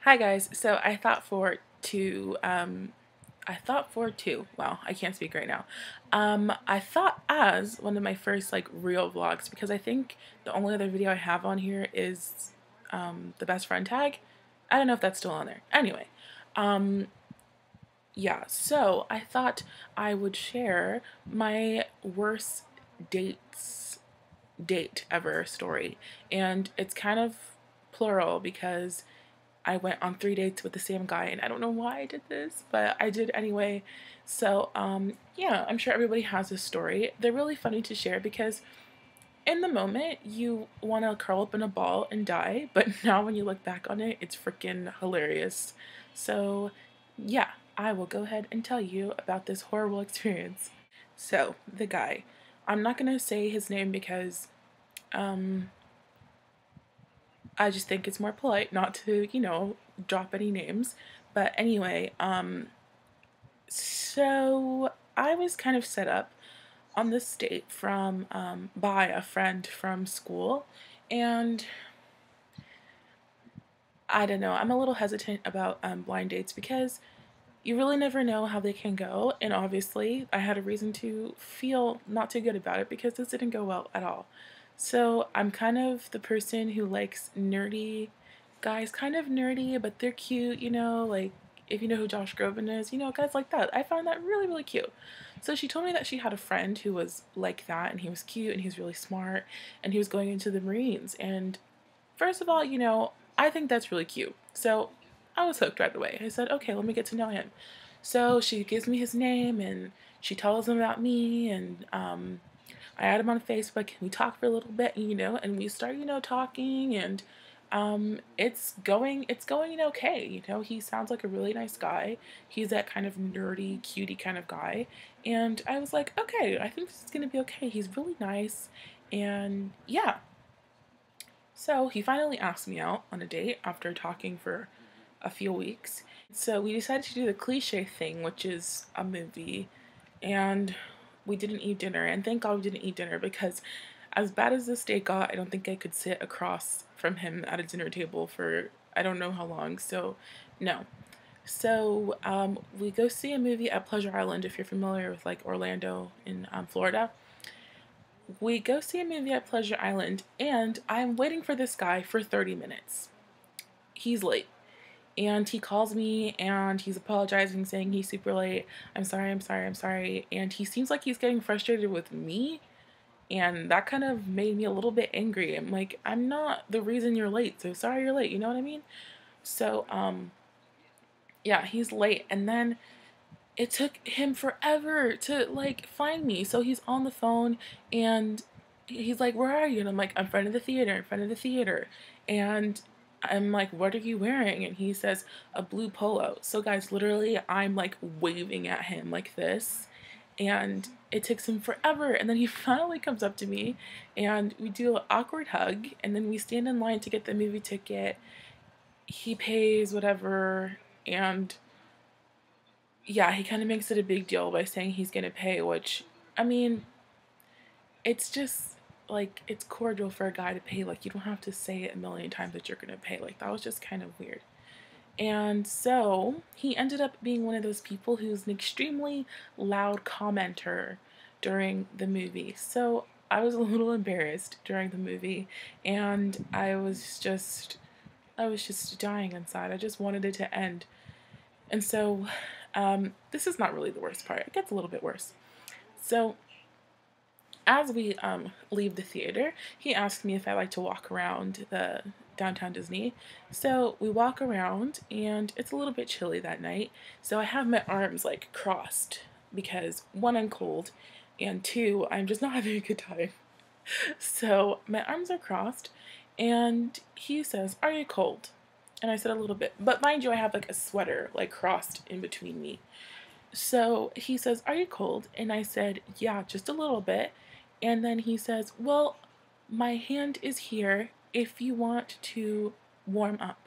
Hi guys, so wow, I can't speak right now. I thought as one of my first like real vlogs because I think the only other video I have on here is the best friend tag. I don't know if that's still on there. Anyway, um, yeah, so I thought I would share my worst date ever story, and it's kind of plural because I went on 3 dates with the same guy, and I don't know why I did this, but I did anyway. So, yeah, I'm sure everybody has this story. They're really funny to share because in the moment you want to curl up in a ball and die, but now when you look back on it, it's freaking hilarious. So, yeah, I will go ahead and tell you about this horrible experience. So, the guy. I'm not gonna say his name because, um, I just think it's more polite not to, drop any names. But anyway, so I was kind of set up on this date from by a friend from school, and I don't know, I'm a little hesitant about blind dates because you really never know how they can go, and obviously I had a reason to feel not too good about it because this didn't go well at all. So I'm kind of the person who likes nerdy guys, kind of nerdy, but they're cute, like if you know who Josh Groban is, guys like that. I found that really, really cute. So she told me that she had a friend who was like that, and he was cute, and he was really smart, and he was going into the Marines. And first of all, I think that's really cute. So I was hooked right away. I said, okay, let me get to know him. So she gives me his name and she tells him about me, and I add him on Facebook and we talk for a little bit, and we start, talking, and it's going okay. He sounds like a really nice guy. He's that kind of nerdy, cutie kind of guy. And I was like, okay, I think this is gonna be okay. He's really nice. And yeah. So he finally asked me out on a date after talking for a few weeks. So we decided to do the cliche thing, which is a movie, and we didn't eat dinner. And thank God we didn't eat dinner because, as bad as this date got, I don't think I could sit across from him at a dinner table for I don't know how long. So, no. So we go see a movie at Pleasure Island if you're familiar with like Orlando in Florida. We go see a movie at Pleasure Island, and I'm waiting for this guy for 30 minutes. He's late. And he calls me and he's apologizing, saying he's super late. I'm sorry, I'm sorry, I'm sorry. And he seems like he's getting frustrated with me. And that kind of made me a little bit angry. I'm like, I'm not the reason you're late, so sorry you're late, you know what I mean? So, yeah, he's late. And then it took him forever to like find me. So he's on the phone and he's like, "Where are you?" And I'm like, "I'm in front of the theater, in front of the theater." And I'm like, "What are you wearing?" And he says, "A blue polo." So guys, literally I'm like waving at him like this. And it takes him forever. And then he finally comes up to me and we do an awkward hug, and then we stand in line to get the movie ticket. He pays whatever, and yeah, he kind of makes it a big deal by saying he's gonna pay, which, I mean, it's just like it's cordial for a guy to pay. Like, you don't have to say it a million times that you're gonna pay. Like, that was just kind of weird. And so he ended up being one of those people who's an extremely loud commenter during the movie. So I was a little embarrassed during the movie, and I was just dying inside. I just wanted it to end. And so, this is not really the worst part. It gets a little bit worse. So, as we leave the theater, he asked me if I like to walk around the downtown Disney. So we walk around, and it's a little bit chilly that night. So I have my arms like crossed because one, I'm cold, and two, I'm just not having a good time. So my arms are crossed, and he says, "Are you cold?" And I said, "A little bit." But mind you, I have like a sweater like crossed in between me. So he says, "Are you cold?" And I said, "Yeah, just a little bit." And then he says, "Well, my hand is here if you want to warm up."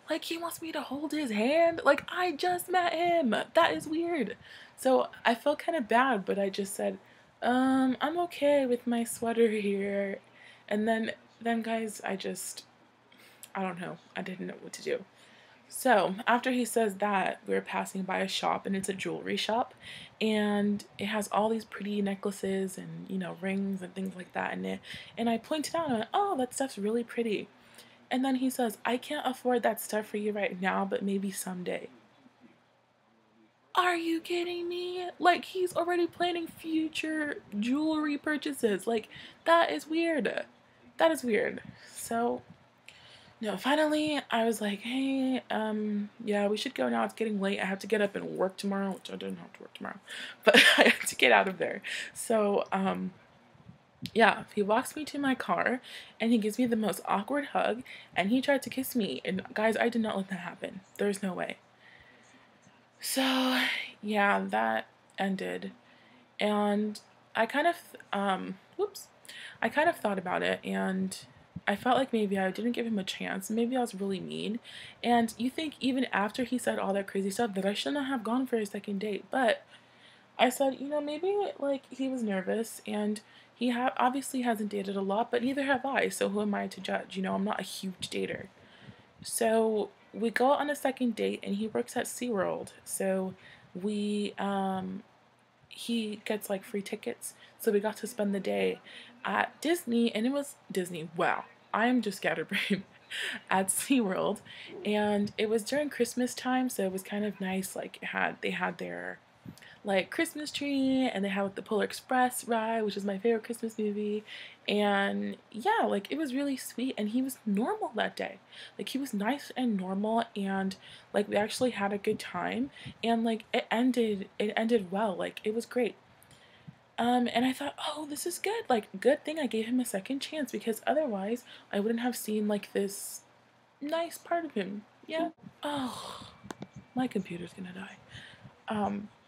Like, he wants me to hold his hand? Like, I just met him. That is weird. So I felt kind of bad, but I just said, I'm okay with my sweater here. And then guys, I don't know. I didn't know what to do. So after he says that, we were passing by a shop, and it's a jewelry shop, and it has all these pretty necklaces and, you know, rings and things like that in it. And I pointed out, and I went, "Oh, that stuff's really pretty." And then he says, "I can't afford that stuff for you right now, but maybe someday." Are you kidding me? Like, he's already planning future jewelry purchases. Like, that is weird. That is weird. So, no, finally, I was like, "Hey, yeah, we should go now. It's getting late. I have to get up and work tomorrow," which I don't have to work tomorrow, but I have to get out of there. So, yeah, he walks me to my car, and he gives me the most awkward hug, and he tried to kiss me. And guys, I did not let that happen. There's no way. So, yeah, that ended. And I kind of, whoops, I kind of thought about it, and I felt like maybe I didn't give him a chance. Maybe I was really mean. And you think even after he said all that crazy stuff that I shouldn't have gone for a second date. But I said, you know, maybe like he was nervous, and he obviously hasn't dated a lot, but neither have I. So who am I to judge? You know, I'm not a huge dater. So we go on a second date, and he works at SeaWorld. So we he gets like free tickets, so we got to spend the day at Disney, and it was Disney. Wow, I am just scatterbrained. At SeaWorld, and it was during Christmas time, so it was kind of nice. Like they had their like Christmas tree, and they had like the Polar Express ride, which is my favorite Christmas movie. And yeah, like it was really sweet, and he was normal that day. Like he was nice and normal, and like we actually had a good time, and like it ended well. Like it was great. And I thought, oh, this is good. Like, good thing I gave him a second chance, because otherwise I wouldn't have seen like this nice part of him. Yeah. Oh, my computer's gonna die.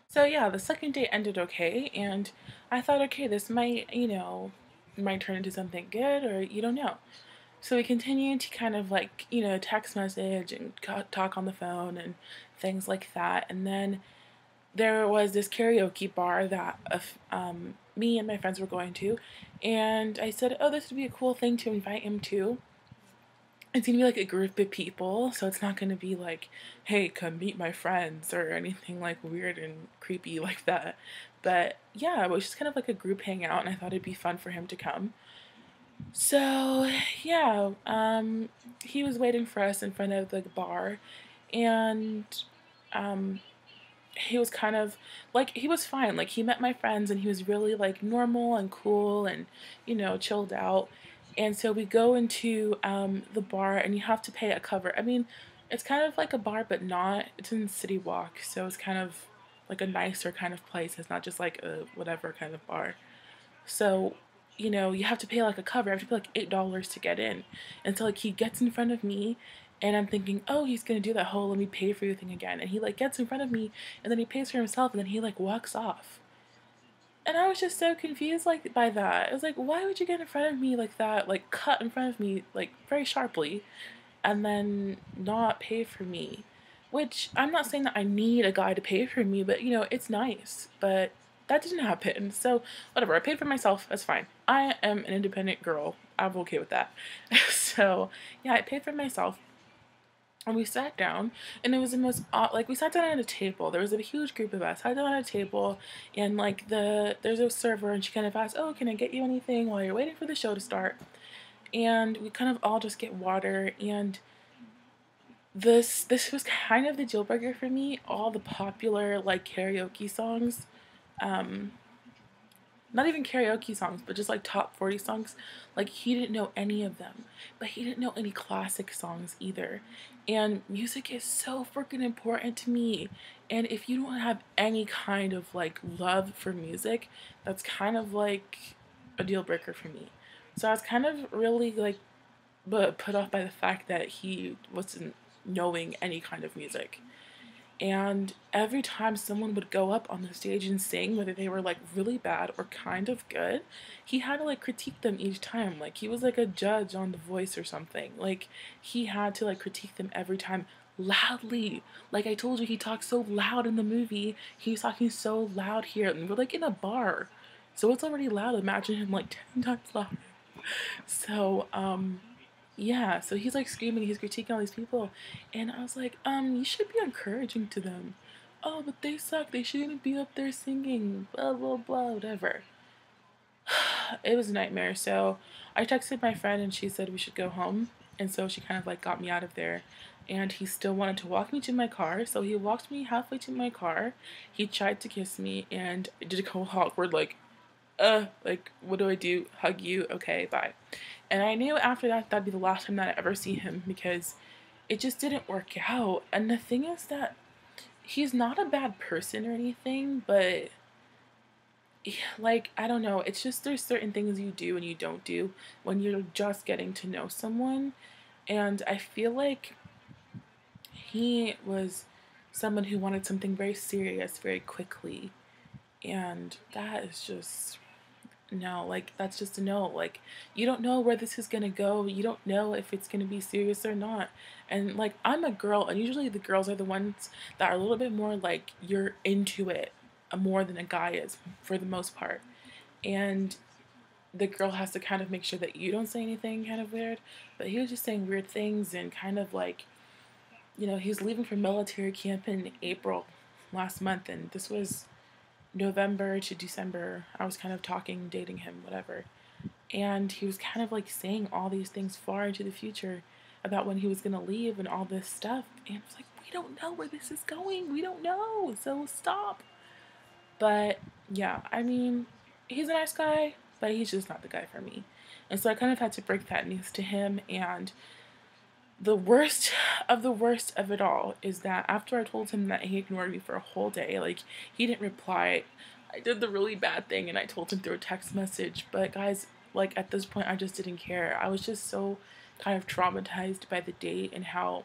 So yeah, the second date ended okay, and I thought, okay, this might, you know, might turn into something good, or you don't know. So we continued to kind of like, you know, text message and talk on the phone and things like that. And then there was this karaoke bar that me and my friends were going to, and I said, oh, this would be a cool thing to invite him to. It's gonna be like a group of people, so it's not gonna be like, hey, come meet my friends or anything like weird and creepy like that. But yeah, it was just kind of like a group hangout, and I thought it'd be fun for him to come. So yeah, he was waiting for us in front of the bar, and um, he was kind of like, he was fine. Like he met my friends, and he was really like normal and cool and, you know, chilled out. And so we go into the bar, and you have to pay a cover. I mean, it's kind of like a bar, but not. It's in City Walk, so it's kind of like a nicer kind of place. It's not just like a whatever kind of bar. So, you know, you have to pay like a cover. I have to pay like $8 to get in. And so like he gets in front of me, and I'm thinking, oh, he's gonna do that whole let me pay for you thing again. And he like gets in front of me, and then he pays for himself, and then he like walks off. And I was just so confused like by that. I was like, why would you get in front of me like that? Like cut in front of me like very sharply, and then not pay for me. Which I'm not saying that I need a guy to pay for me, but you know, it's nice. But that didn't happen. So whatever, I paid for myself, that's fine. I am an independent girl. I'm okay with that. So yeah, I paid for myself. And we sat down, and it was the most like we sat down at a table. There was a huge group of us. Sat down at a table, and like there's a server, and she kind of asked, "Oh, can I get you anything while you're waiting for the show to start?" And we kind of all just get water, and this was kind of the deal breaker for me. All the popular like karaoke songs, um, not even karaoke songs, but just like top 40 songs. Like he didn't know any of them, but he didn't know any classic songs either. And music is so freaking important to me. And if you don't have any kind of like love for music, that's kind of like a deal breaker for me. So I was kind of really like put off by the fact that he wasn't knowing any kind of music. And every time someone would go up on the stage and sing, whether they were like really bad or kind of good, he had to like critique them each time. Like he was like a judge on The Voice or something. Like he had to like critique them every time loudly. Like I told you, he talks so loud in the movie. He's talking so loud here, and we're like in a bar, so it's already loud. Imagine him like 10 times louder. So Yeah, so he's like screaming, he's critiquing all these people, and I was like, you should be encouraging to them. Oh, but they suck, they shouldn't be up there singing, blah blah blah, whatever. It was a nightmare. So I texted my friend and she said we should go home, and so she kind of like got me out of there. And he still wanted to walk me to my car, so he walked me halfway to my car. He tried to kiss me, and I did a whole awkward like, what do I do? Hug you? Okay, bye. And I knew after that that'd be the last time that I ever see him because it just didn't work out. And the thing is that he's not a bad person or anything, but like, I don't know, it's just there's certain things you do and you don't do when you're just getting to know someone. And I feel like he was someone who wanted something very serious very quickly. And that is just no, like that's just a no. Like you don't know where this is gonna go. You don't know if it's gonna be serious or not. And like I'm a girl, and usually the girls are the ones that are a little bit more like you're into it more than a guy is for the most part. And the girl has to kind of make sure that you don't say anything kind of weird. But he was just saying weird things and kind of like, he's leaving for military camp in April last month, and this was November to December. I was kind of talking, dating him, whatever. And he was kind of like saying all these things far into the future about when he was going to leave and all this stuff. And I was like, we don't know where this is going. We don't know. So stop. But yeah, I mean, he's a nice guy, but he's just not the guy for me. And so I kind of had to break that news to him. And the worst of the worst of it all is that after I told him that he ignored me for a whole day, like he didn't reply. I did the really bad thing and I told him through a text message. But guys, like at this point, I just didn't care. I was just so kind of traumatized by the date and how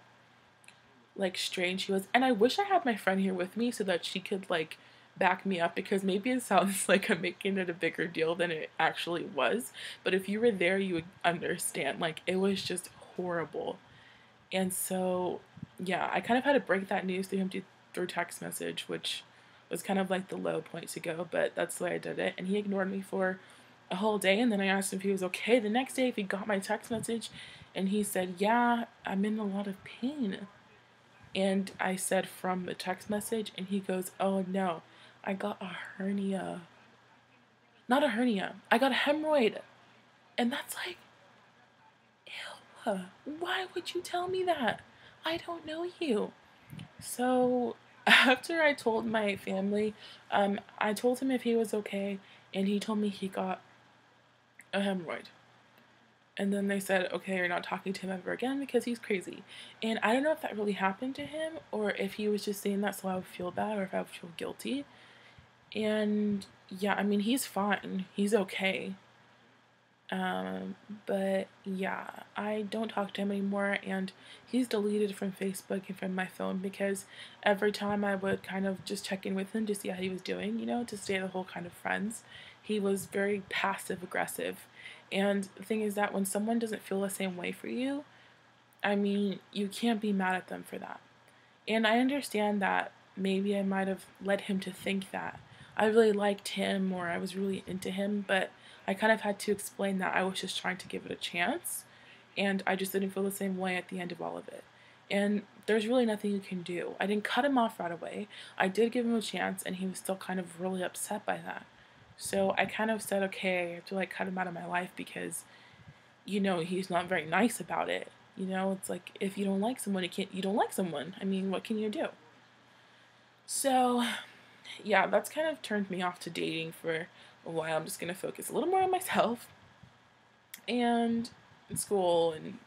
like strange he was. And I wish I had my friend here with me so that she could like back me up, because maybe it sounds like I'm making it a bigger deal than it actually was. But if you were there, you would understand. Like it was just horrible. And so, yeah, I kind of had to break that news to him through text message, which was kind of like the low point to go, but that's the way I did it. And he ignored me for a whole day, and then I asked him if he was okay the next day, if he got my text message, and he said, yeah, I'm in a lot of pain. And I said, from the text message, and he goes, oh no, I got a hernia. Not a hernia, I got a hemorrhoid. And that's like, why would you tell me that? I don't know you. So after I told my family, I told him if he was okay, and he told me he got a hemorrhoid. And then they said, okay, you're not talking to him ever again because he's crazy. And I don't know if that really happened to him or if he was just saying that so I would feel bad or if I would feel guilty. And yeah, I mean, he's fine. He's okay. But yeah, I don't talk to him anymore, and he's deleted from Facebook and from my phone because every time I would kind of just check in with him to see how he was doing, to stay the whole kind of friends, he was very passive aggressive. And the thing is that when someone doesn't feel the same way for you, I mean, you can't be mad at them for that. And I understand that maybe I might have led him to think that I really liked him or I was really into him, but I kind of had to explain that I was just trying to give it a chance, and I just didn't feel the same way at the end of all of it. And there's really nothing you can do. I didn't cut him off right away. I did give him a chance, and he was still kind of really upset by that. So I kind of said, okay, I have to like cut him out of my life because, he's not very nice about it. It's like if you don't like someone, you don't like someone. I mean, what can you do? So yeah, that's kind of turned me off to dating for a while. I'm just gonna focus a little more on myself and school and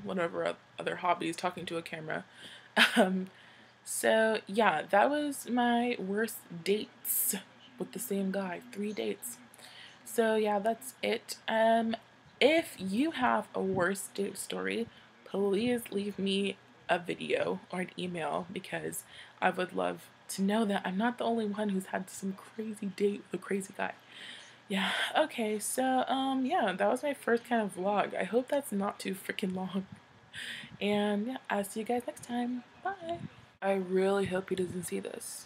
whatever other hobbies, talking to a camera. Um, so yeah, that was my worst dates with the same guy. 3 dates. So yeah, that's it. If you have a worst date story, please leave me a video or an email because I would love to know that I'm not the only one who's had some crazy date with a crazy guy. Yeah, okay, so, yeah, that was my first kind of vlog. I hope that's not too freaking long. And, yeah, I'll see you guys next time. Bye! I really hope he doesn't see this.